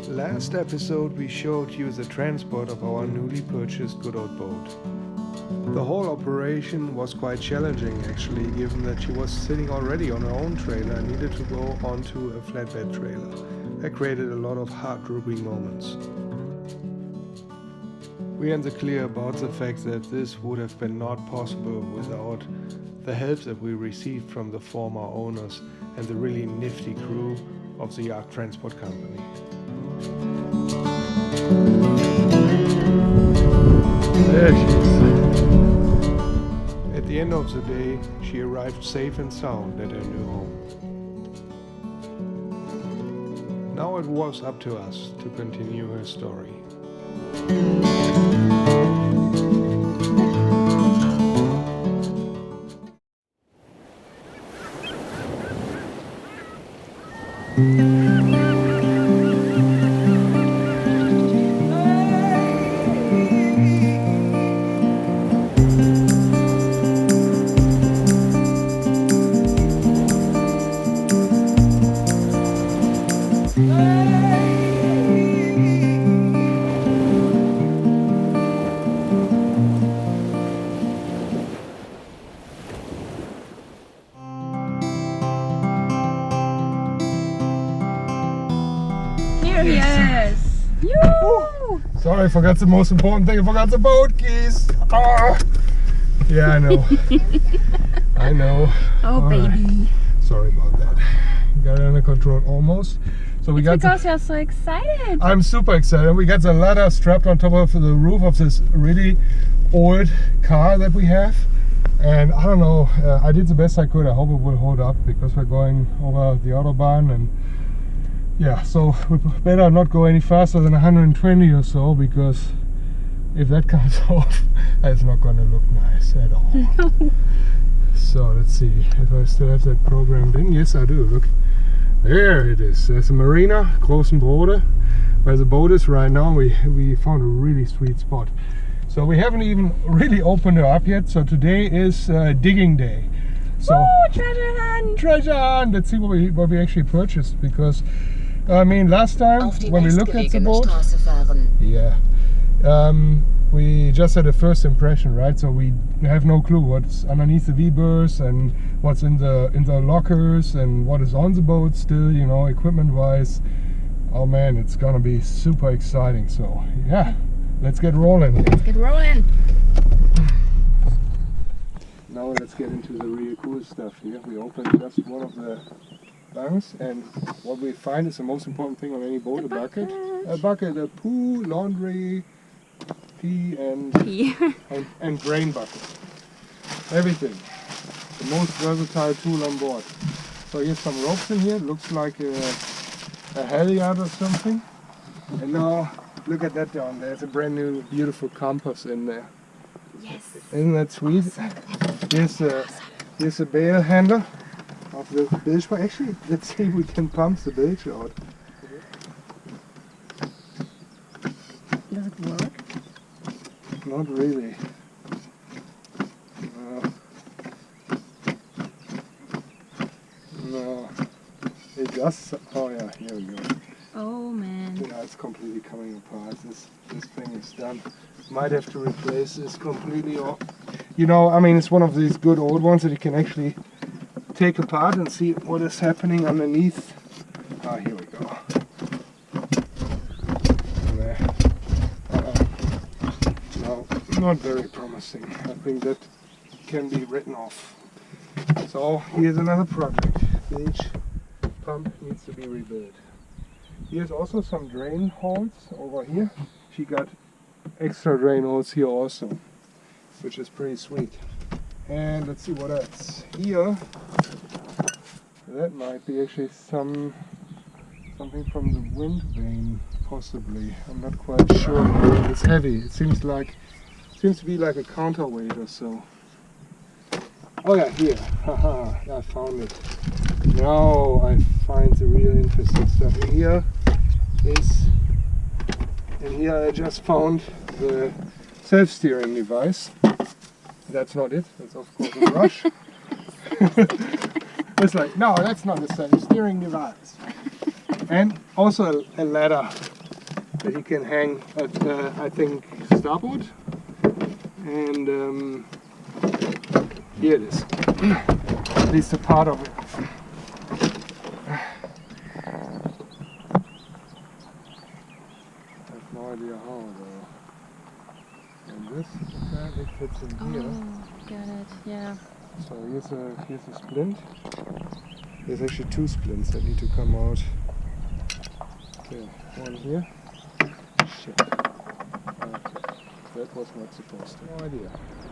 Last episode we showed you the transport of our newly purchased good old boat. The whole operation was quite challenging actually, given that she was sitting already on her own trailer and needed to go onto a flatbed trailer. That created a lot of heart-drooping moments. We are in the clear about the fact that this would have been not possible without the help that we received from the former owners and the really nifty crew of the yacht transport company. There she is. At the end of the day, she arrived safe and sound at her new home. Now it was up to us to continue her story. Here he is! Yoo! Sorry, I forgot the most important thing. I forgot the boat keys. Oh. Yeah, I know. I know. Oh, All baby. right. Sorry about that. Got it under control almost. So we got Because you're so excited. I'm super excited. We got the ladder strapped on top of the roof of this really old car that we have. And I don't know, I did the best I could. I hope it will hold up because we're going over the Autobahn, and yeah, so we better not go any faster than 120 or so, because if that comes off, that's not going to look nice at all. So let's see if I still have that programmed in. Yes, I do. Look, there it is. There's a marina, Großen Brode, where the boat is right now. We found a really sweet spot. So we haven't even really opened her up yet. So today is digging day. So Woo, treasure hunt! Treasure hunt! Let's see what we actually purchased, because I mean, last time when we looked at the boat, yeah, we just had a first impression, right? So we have no clue what's underneath the V-berths and what's in the lockers and what is on the boat still, you know, equipment-wise. Oh man, it's gonna be super exciting. So yeah, let's get rolling. Let's get rolling. Now let's get into the real cool stuff here. We opened just one of the bunks, and what we find is the most important thing on any boat: a bucket, a poo, laundry, pee, and grain bucket. Everything. The most versatile tool on board. So here's some ropes in here. It looks like a halyard or something. And now look at that down there. There's a brand new, beautiful compass in there. Yes. Isn't that sweet? Here's a bail handle of the bilge. Actually, let's see if we can pump the bilge out. Does it work? Not really. No. It does. Oh yeah, here we go. Oh man. Yeah, it's completely coming apart. This thing is done. Might have to replace this completely. Or, you know, I mean, it's one of these good old ones that you can actually take apart and see what is happening underneath. Ah, here we go. There. No, not very promising. I think that can be written off. So here's another project. Bilge pump needs to be rebuilt. Here's also some drain holes over here. She got extra drain holes here also, which is pretty sweet. And let's see what else. Here, that might be actually something from the wind vane, possibly. I'm not quite sure. It's heavy. It seems to be like a counterweight or so. Oh yeah, here. Haha, I found it. Now I find the real interesting stuff. Here I just found the self-steering device. That's not it. That's of course a brush. It's like, no, that's not the self-steering device. And also a ladder that he can hang at, I think, starboard. And here it is. At least a part of it. I have no idea how though. And this apparently fits in here. Oh, got it. Yeah. So here's a splint. There's actually two splints that need to come out. Okay, one here. Shit. Okay. That was not supposed to. No idea.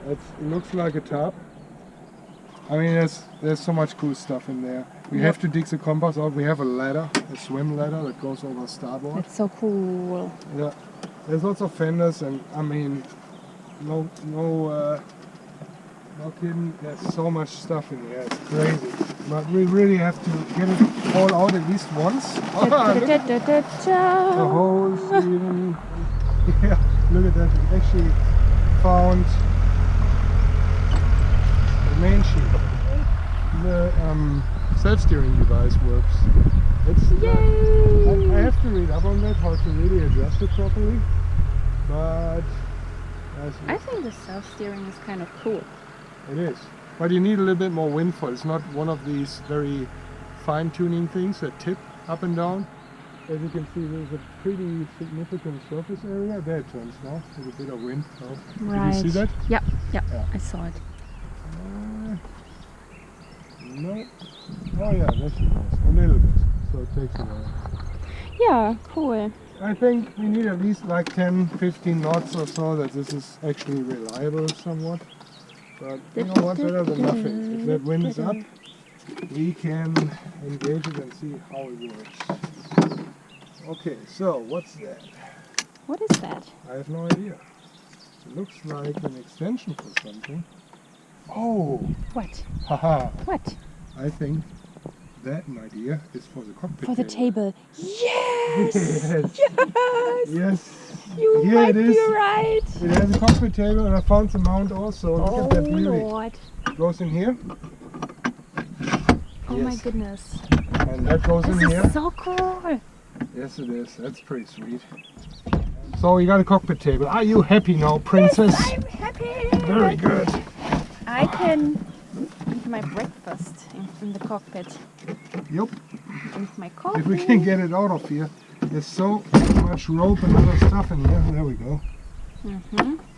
It looks like a tub. I mean, there's so much cool stuff in there. We have to dig the compass out. We have a ladder, a swim ladder that goes over starboard. That's so cool. Yeah. There's lots of fenders, and I mean, no kidding. There's so much stuff in here. It's crazy. But we really have to get it all out at least once. Oh, look at the holes even. Yeah, look at that. We actually found the main sheet. The self-steering device works. It's, I have to read up on that, how to really adjust it properly. But I think the self-steering is kind of cool. it is. But you need a little bit more windfall. It's not one of these very fine-tuning things that tip up and down. As you can see, there's a pretty significant surface area. There it turns now, with a bit of wind. Oh. Right. Did you see that? Yeah, Yeah. I saw it. No. Oh yeah, that's a little bit. So it takes a while. Yeah, cool. I think we need at least like 10-15 knots or so that this is actually reliable somewhat. But you know what, better than nothing. If that wind is up, we can engage it and see how it works. Okay, so what's that? What is that? I have no idea. It looks like an extension for something. Oh! What? Haha! What? I think that, my dear, is for the cockpit For the table. Yes! Yes! Yes! Yes! You Here might it is. be right. It has a cockpit table, and I found the mount also. Look Oh at that beauty. Lord. Goes in here. Oh my Yes. goodness. And that goes in This here. is so cool. Yes, it is. That's pretty sweet. So you got a cockpit table. Are you happy now, princess? Yes, I'm happy. Very good. I can eat my breakfast in the cockpit. Yep. With my coffee. If we can get it out of here. There's so much rope and other stuff in here. There we go.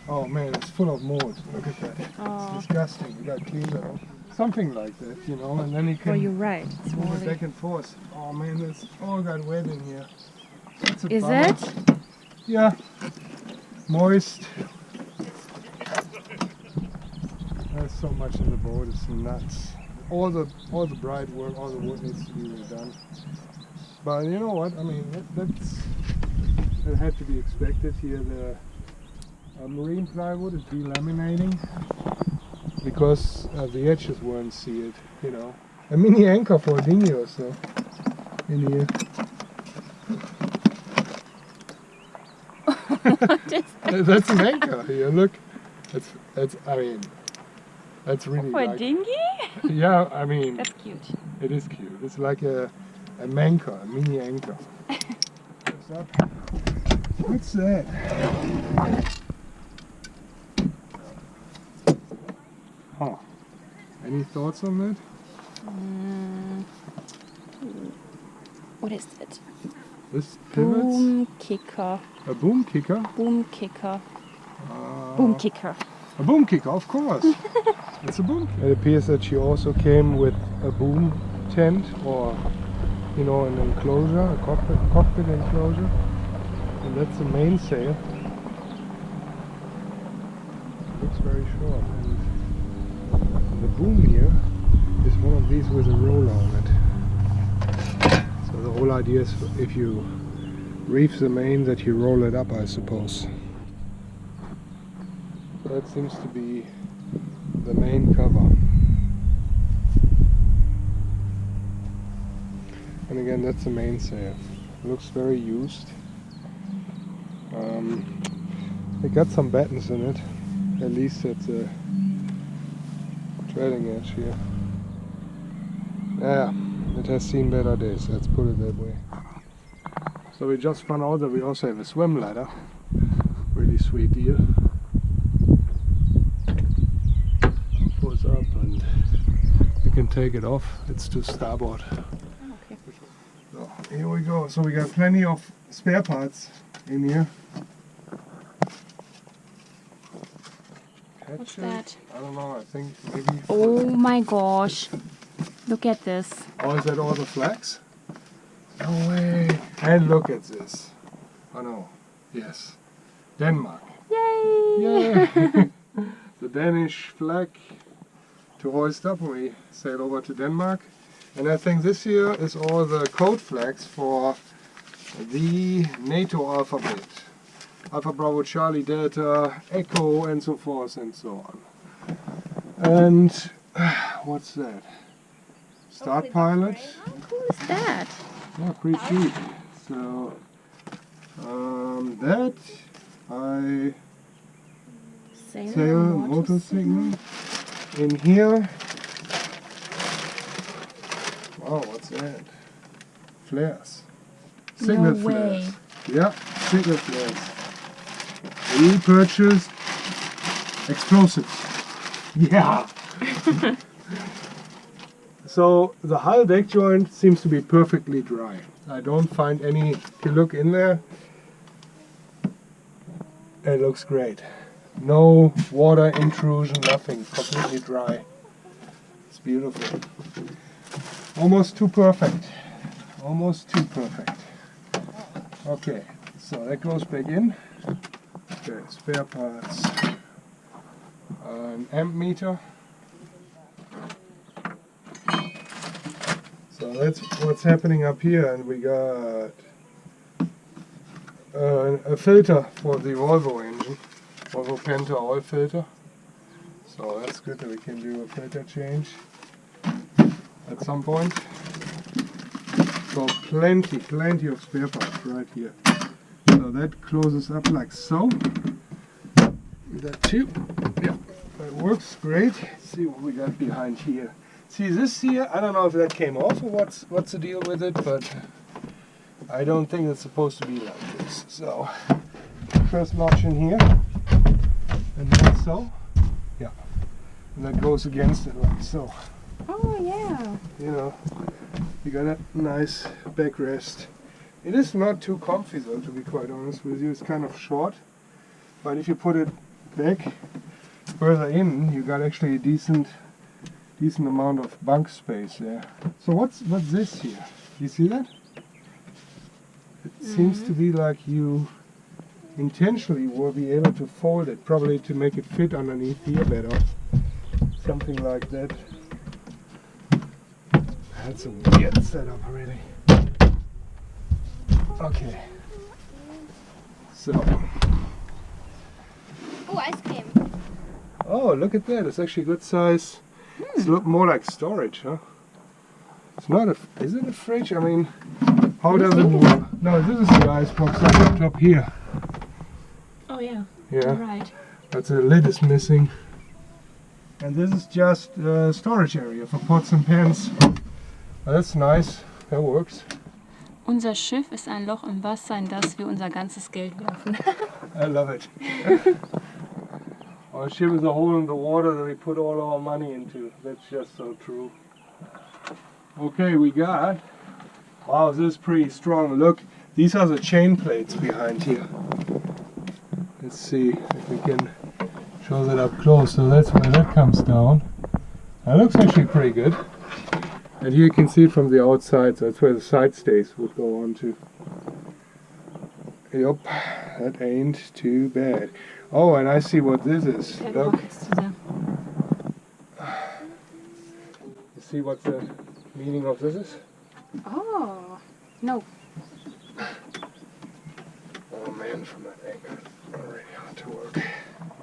Oh man, it's full of mold. Look at that. Oh. It's disgusting. We got to clean that off. Something like that, you know, and then you Well, can you're right. It's move it moldy. back and forth. Oh man, it's all got wet in here. That's a Is bummer. it? Yeah. Moist. There's so much in the boat, it's nuts. All the bright work, all the wood needs to be redone. But you know what? I mean, that had to be expected here. The marine plywood is delaminating because the edges weren't sealed. You know, a mini anchor for a dinghy or so in here. What is that? That's an anchor here. Look, that's. I mean, that's really For a like. dinghy? Yeah, I mean, That's cute. it is cute. It's like a manker, a mini anchor. What's that? Huh. Any thoughts on that? What is it? This pivots? Boom kicker. A boom kicker? Boom kicker. Boom kicker. A boom kicker, of course. It's a boom kicker. It appears that she also came with a boom tent, or you know, an enclosure, a cockpit enclosure, and that's the mainsail. It looks very short, and the boom here is one of these with a roller on it. So the whole idea is if you reef the main that you roll it up, I suppose. That seems to be the main cover. And again, that's the mainsail. Looks very used. It got some battens in it, at least at the trailing edge here. Yeah, it has seen better days, let's put it that way. So we just found out that we also have a swim ladder. Really sweet deal. Pulls up and you can take it off. It's to starboard. Okay. So here we go. So we got plenty of spare parts in here. What's that? I don't know, I think maybe... Oh my gosh. Look at this. Oh, is that all the flags? No way. And look at this. Oh no. Yes. Denmark. Yay! Yay! The Danish flag to hoist up when we sail over to Denmark. And I think this here is all the code flags for the NATO alphabet. Alpha, Bravo, Charlie, Delta, Echo, and so forth and so on. And what's that? Start pilot. How cool is that? Yeah, pretty sweet. So that I sail motor signal. In here. Wow, what's that? Flares. Signal No way. flares. Yeah, signal flares. We purchased explosives. Yeah. So the hull deck joint seems to be perfectly dry. I don't find any, if you look in there, it looks great. No water intrusion, nothing, completely dry. It's beautiful. Almost too perfect. Almost too perfect. Okay, so that goes back in. Okay, spare parts. An amp meter. So that's what's happening up here, and we got a filter for the Volvo engine, Volvo Penta oil filter. So that's good that we can do a filter change at some point. So plenty of spare parts right here. So that closes up like so. That too. Yeah, that works great. Let's see what we got behind here. See this here, I don't know if that came off or what's the deal with it, but I don't think it's supposed to be like this. So, first notch in here, and then so, yeah, and that goes against it like so. Oh yeah. You know, you got a nice backrest. It is not too comfy though, to be quite honest with you. It's kind of short, but if you put it back further in, you got actually a decent amount of bunk space there. So what's this here? You see that? It seems to be like you intentionally will be able to fold it, probably to make it fit underneath here better. Something like that. That's a weird setup really. Okay. So. Oh, ice cream. Oh, look at that. It's actually good size. It's look more like storage, huh? It's not a... Is it a fridge? I mean, how does it work? No, this is the ice box up top here. Oh yeah. Yeah. Right. That's the lid is missing. And this is just a storage area for pots and pans. That's nice. That works. Unser Schiff ist ein Loch im Wasser, in das wir unser ganzes Geld werfen. I love it. Our ship is a hole in the water that we put all our money into. That's just so true. Okay, we got... Wow, this is pretty strong. Look, these are the chain plates behind here. Let's see if we can show that up close. So that's where that comes down. That looks actually pretty good. And here you can see it from the outside, so that's where the side stays would go on to. Yup, that ain't too bad. Oh, and I see what this is. Look. You see what the meaning of this is? Oh, no. Oh man, from that angle, already hard to work.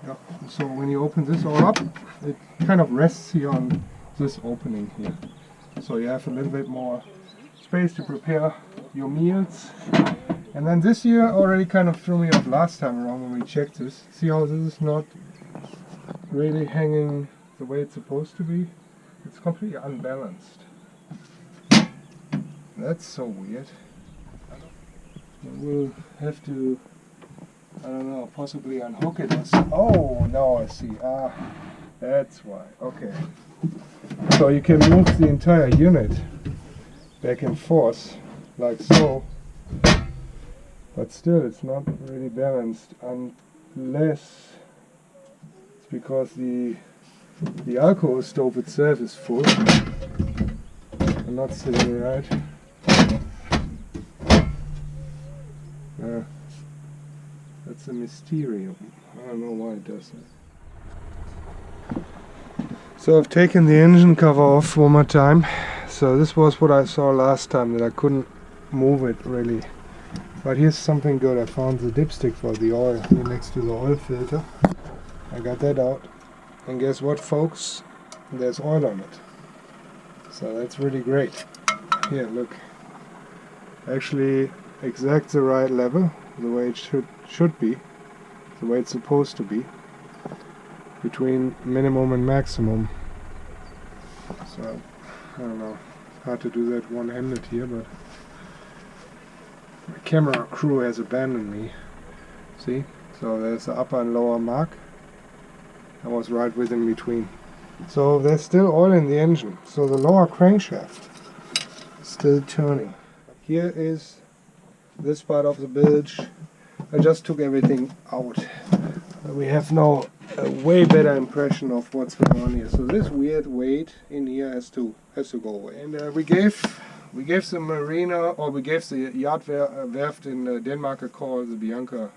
Yep. So when you open this all up, it kind of rests here on this opening here. So you have a little bit more space to prepare your meals. And then this here already kind of threw me off last time around when we checked this. See how this is not really hanging the way it's supposed to be? It's completely unbalanced. That's so weird. we'll have to, I don't know, possibly unhook it. Oh, now I see. Ah, that's why. Okay. So you can move the entire unit back and forth, like so. But still, it's not really balanced unless it's because the alcohol stove itself is full. I'm not sitting right. That's a mysterium. I don't know why it does that. So I've taken the engine cover off one more time. So this was what I saw last time, that I couldn't move it really. But here's something good. I found the dipstick for the oil here next to the oil filter. I got that out. And guess what, folks? There's oil on it. So that's really great. Here, look. Actually exact the right level, the way it should be, the way it's supposed to be, between minimum and maximum. So, I don't know, hard to do that one-handed here, but the camera crew has abandoned me. See? So there's the upper and lower mark. I was right within between. So there's still oil in the engine, so the lower crankshaft is still turning. Here is this part of the bilge. I just took everything out. We have now a way better impression of what's going on here. So this weird weight in here has to go away. And we gave the marina, or we gave the yacht werft in Denmark a call, the Bianca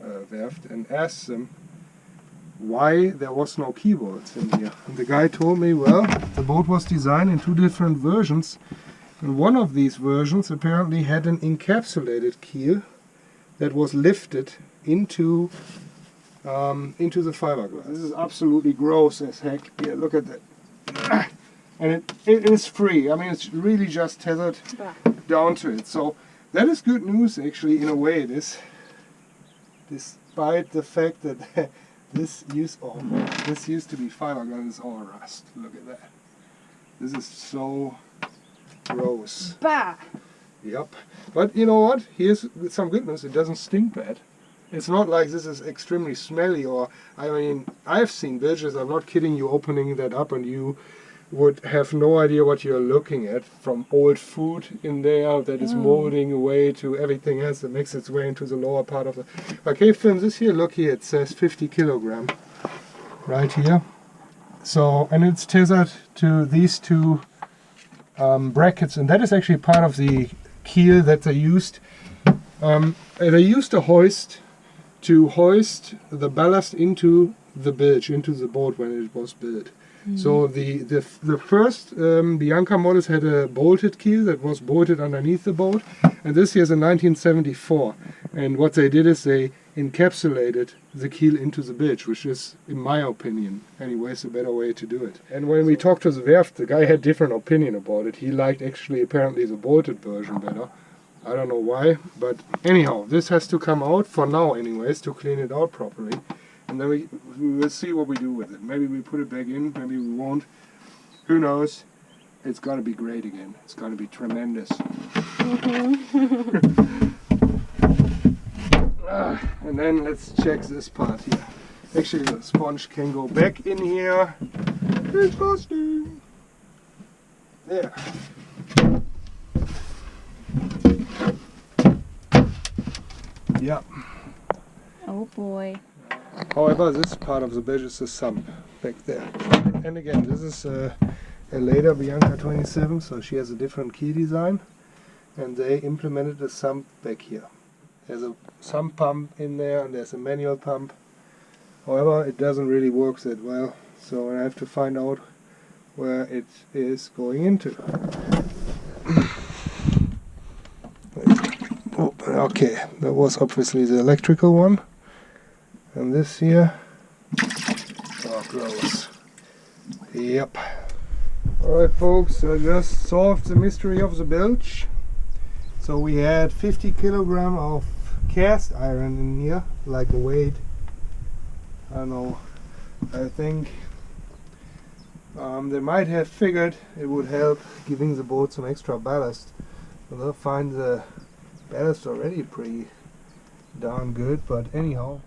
werft, and asked them why there was no keyboards in here. And the guy told me, well, the boat was designed in 2 different versions. And one of these versions apparently had an encapsulated keel that was lifted into the fiberglass. This is absolutely gross as heck. Yeah, look at that. And it is free. I mean, it's really just tethered down to it. So that is good news, actually, in a way it is. Despite the fact that this used to be fiberglass, is all rust. Look at that. This is so gross. Bah! Yep. But you know what? Here's some good news. It doesn't stink bad. It's not like this is extremely smelly, or, I mean, I've seen bilges, I'm not kidding you, opening that up and you would have no idea what you're looking at, from old food in there that is molding away to everything else that makes its way into the lower part of the... Okay, film this here, look here, it says 50 kilogram right here. So, and it's tethered to these 2 brackets, and that is actually part of the keel that they used. They used a hoist to hoist the ballast into the bilge, into the boat when it was built. So the first Bianca models had a bolted keel that was bolted underneath the boat, and this here is a 1974. And what they did is they encapsulated the keel into the bilge, which is, in my opinion, anyways, a better way to do it. And when we talked to the werft, the guy had different opinion about it. He liked actually apparently the bolted version better. I don't know why, but anyhow, this has to come out for now anyways, to clean it out properly. And then we will see what we do with it. Maybe we put it back in, maybe we won't. Who knows? It's gonna be great again. It's gonna be tremendous. And then let's check this part here. Actually, the sponge can go back in here. Disgusting. There. Yeah. Oh boy. However, this part of the bilge is a sump back there. And again, this is a later Bianca 27, so she has a different key design. And they implemented a sump back here. There's a sump pump in there, and there's a manual pump. However, it doesn't really work that well, so I have to find out where it is going into. Oh, okay, that was obviously the electrical one. And this here, oh gross. Yep. Alright folks, I just solved the mystery of the bilge. So we had 50 kilogram of cast iron in here, like the weight. I don't know, I think they might have figured it would help giving the boat some extra ballast. So they'll find the ballast already pretty darn good, but anyhow.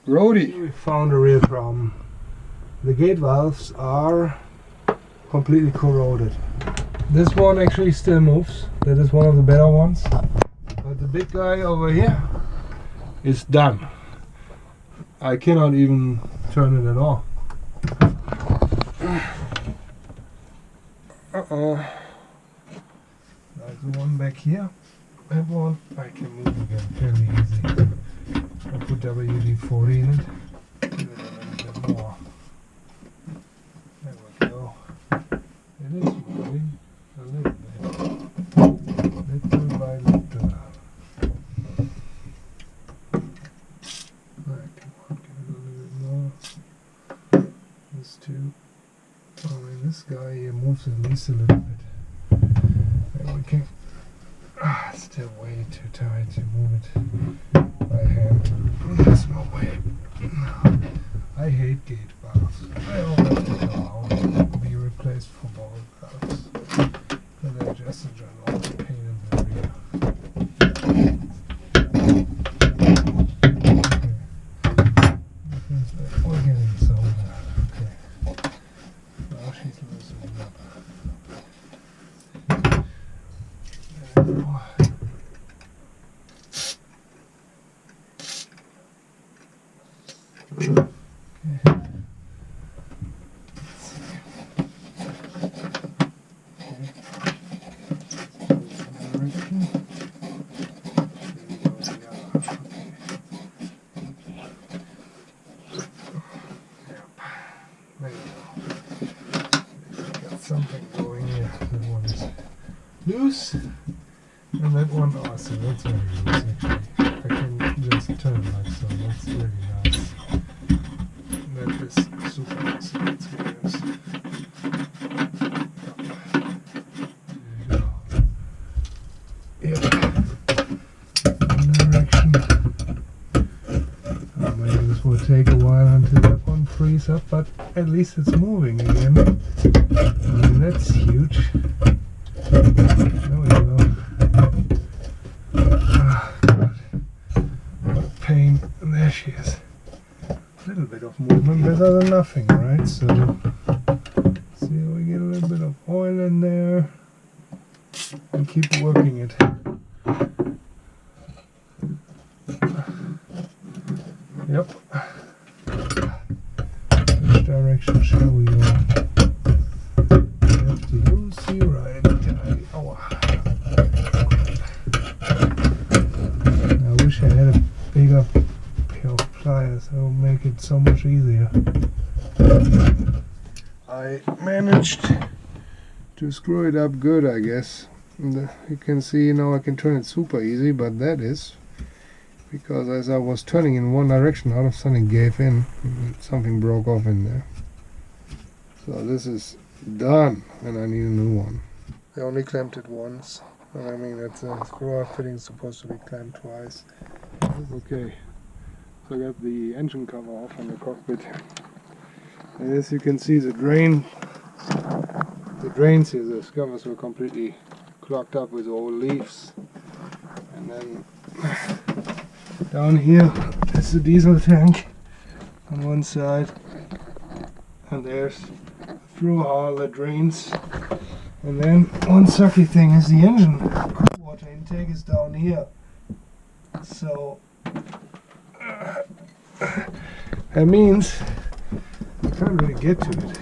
Brody! We found a real problem. The gate valves are completely corroded. This one actually still moves. That is one of the better ones. But the big guy over here is done. I cannot even turn it at all. There's the one back here. That one I can move again fairly easy. I put WD-40 in it. Give it a little bit more. There we go. It is moving a little bit. Little by little. Alright, come on, give it a little bit more. This too. Oh, and this guy here moves at least a little bit. And we can. Still way too tight to move it by hand. There's no way. I hate gate valves. I don't have to go out and be replaced for ball valves. But they're just a general pain in the rear. We're getting somewhere. Okay. Now she's loosening up. Something going here. That one is loose, and that one also. That's very loose actually. I can just turn like so. That's really nice. That is super nice. That's very nice. There you go. One direction. Oh, maybe this will take a while until that one frees up, but at least it's moving again. I mean, that's huge. There we go. God. What a pain. And there she is. A little bit of movement, better than nothing, right? So, see, we get a little bit of oil in there and keep working it. Yep. Which direction shall we go? Lucy right. Oh. I wish I had a bigger pair of pliers. That would make it so much easier. I managed to screw it up good, I guess. And you can see now I can turn it super easy, but that is because as I was turning in one direction, all of a sudden it gave in. Something broke off in there. So this is done, and I need a new one. I only clamped it once. I mean, it's a screw-off fitting supposed to be clamped twice. Okay, so I got the engine cover off on the cockpit. And as you can see, the drains here, the covers were completely clogged up with old leaves. And then down here is the diesel tank on one side, and there's through all the drains. And then one sucky thing is the engine cool water intake is down here. So that means you can't really get to it.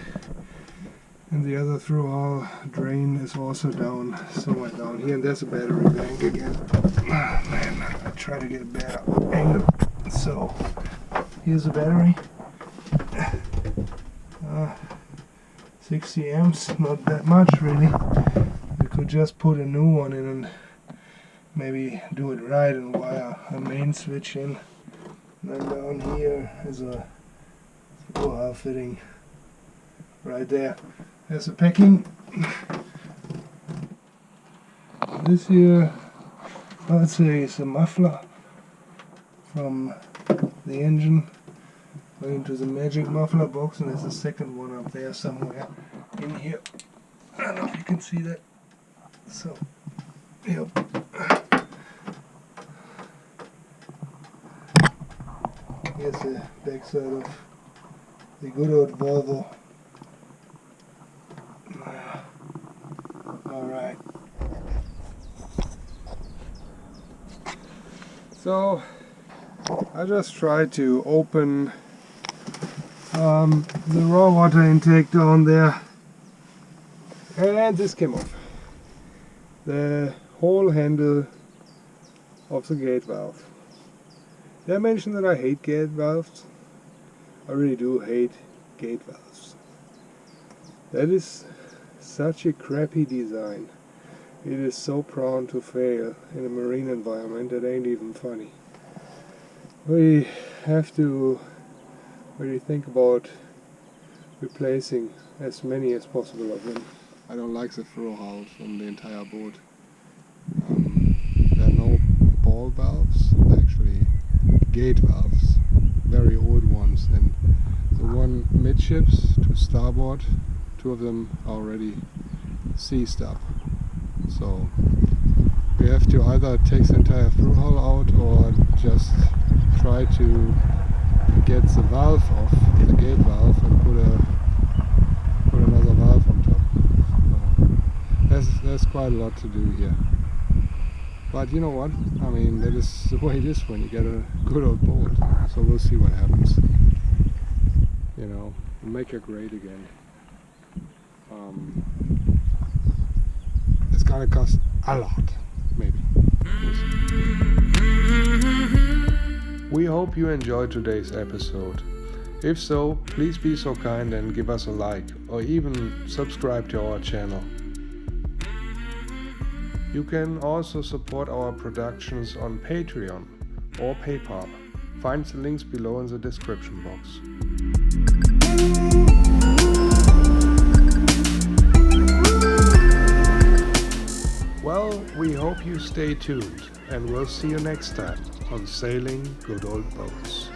And the other through all drain is also down somewhere down here, and there's a battery bank again. Oh man, I try to get a better angle. So here's the battery. 60 amps, not that much really. You could just put a new one in and maybe do it right and wire a main switch in. And then down here is a screw fitting right there. There's a packing. This here, I'd say, is a muffler from the engine going into the magic muffler box, and there's a second one up there somewhere in here. I don't know if you can see that. So, yep. Here's the backside of the good old Volvo. Alright. So, I just tried to open the raw water intake down there, and this came off. The whole handle of the gate valve. Did I mention that I hate gate valves? I really do hate gate valves. That is such a crappy design. It is so prone to fail in a marine environment that ain't even funny. We have to really think about replacing as many as possible of them. I don't like the throw holes on the entire boat. There are no ball valves, they're actually gate valves, very old ones, and the one midships to starboard, two of them are already seized up. So we have to either take the entire through hull out or just try to get the valve off, the gate valve, and put another valve on top. There's quite a lot to do here. But you know what? I mean, that is the way it is when you get a good old boat. So we'll see what happens. You know, make it great again. It's gonna cost a lot, maybe. We hope you enjoyed today's episode. If so, please be so kind and give us a like or even subscribe to our channel. You can also support our productions on Patreon or PayPal. Find the links below in the description box. Well, we hope you stay tuned, and we'll see you next time on Sailing Good Old Boats.